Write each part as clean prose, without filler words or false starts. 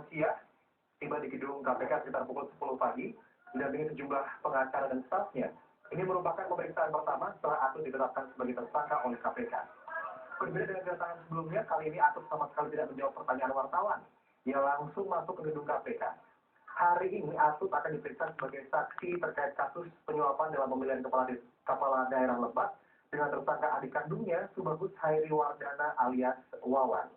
siang tiba di gedung KPK sekitar pukul 10 pagi didampingi sejumlah pengacara dan stafnya. Ini merupakan pemeriksaan pertama setelah Atut ditetapkan sebagai tersangka oleh KPK. Berbeda dengan kedatangan sebelumnya, kali ini Atut sama sekali tidak menjawab pertanyaan wartawan. Ia langsung masuk ke gedung KPK. Hari ini Atut akan diperiksa sebagai saksi terkait kasus penyuapan dalam pemilihan kepala daerah Lebak dengan tersangka adik kandungnya Subagussaha Hairi Wardana alias Wawan.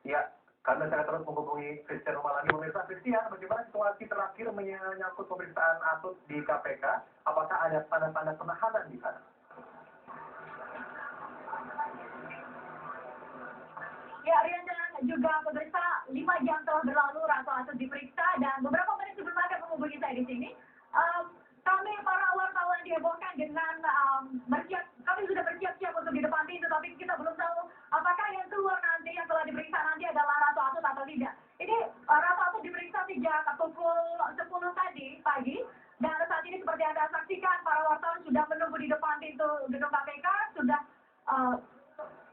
Ya, kami akan terus menghubungi Christian Rumalani. Pemirsa Christian, bagaimana situasi terakhir menyangkut pemeriksaan Atut di KPK? Apakah ada tanda-tanda penahanan di sana? Ya, Rian dan juga pemirsa, 5 jam telah berlalu Ratu Atut diperiksa dan beberapa menit sebelum Anda menghubungi saya di sini, kami para wartawan dihebohkan dengan kami sudah bersiap-siap untuk di depan pintu, tapi kita belum tahu apakah yang keluar nanti, yang telah diperiksa nanti adalah Ratu Atut atau tidak. Ini Ratu Atut diperiksa sejak pukul 10 tadi pagi, dan saat ini seperti Anda saksikan, para wartawan sudah menunggu di depan pintu gedung KPK, sudah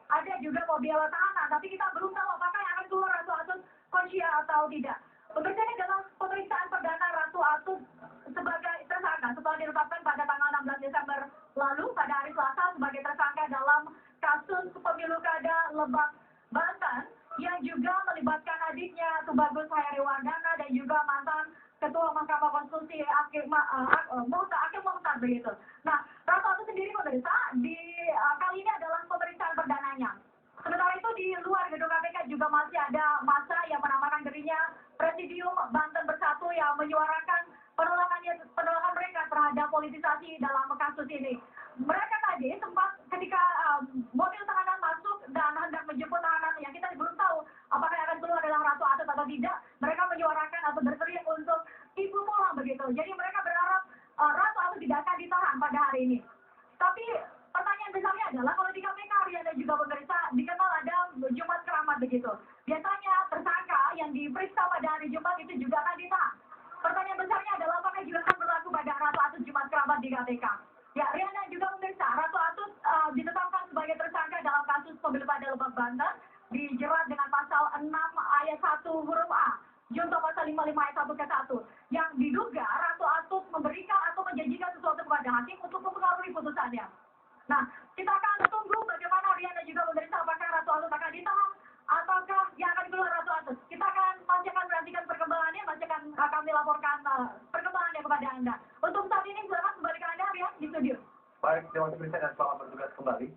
ada juga mobil tahanan, tapi kita belum tahu apakah yang akan keluar Ratu Atut konsia atau tidak. Pemeriksaan ini adalah pemeriksaan perdana Ratu Atut sebagai tersangka setelah ditetapkan pada tanggal 16 Desember lalu pada hari Selasa sebagai tersangka dalam kasus pemilu kada Lebak, Banten yang juga melibatkan adiknya Subagussaha Hairi Wardana dan juga mantan Ketua Mahkamah Konstitusi Hakim Mohtar begitu. Nah, Ratu Atut sendiri pemirsa kali ini adalah pemeriksaan perdananya. Sementara itu di luar gedung KPK juga masih ada massa yang menamakan dirinya Presidium Banten Bersatu yang menyuarakan penolakan mereka terhadap politisasi dalam kasus ini. Mereka tadi sempat ketika mobil tahanan masuk dan hendak menjemput tahanan yang kita belum tahu apakah yang akan keluar adalah Ratu Atut atau tidak, mereka menyuarakan atau berteriak untuk ibu pulang begitu. Jadi mereka berharap Ratu Atut tidak akan ditahan pada hari ini. Tapi pertanyaan besarnya adalah kalau di KPK Rian dan juga pemirsa dikenal ada Jumat Keramat begitu. Biasanya tersangka yang diperiksa pada hari Jumat itu juga akan ditahan. Pertanyaan besarnya adalah apakah juga akan berlaku pada Ratu Atut Jumat Keramat di KPK. Ya, Rian dan juga pemirsa, Ratu Atut ditetapkan sebagai tersangka dalam kasus pemilu kada Lebak Banten, dijerat dengan pasal 6 ayat 1 huruf A. Junto pasal 55 ayat 1 ke 1 yang diduga Ratu Atut memberikan atau menjanjikan sesuatu kepada hakim untuk mempengaruhi putusannya. Nah, kita akan tunggu bagaimana Rian dan juga pemirsa apakah Ratu Atut akan ditahan ataukah yang akan keluar Ratu Atut. Kita masih akan menantikan perkembangannya, masih akan kami laporkan perkembangannya kepada Anda. Untuk saat ini silakan kembali ke Anda Rian di studio. Baik, terima kasih dan selamat bertugas kembali.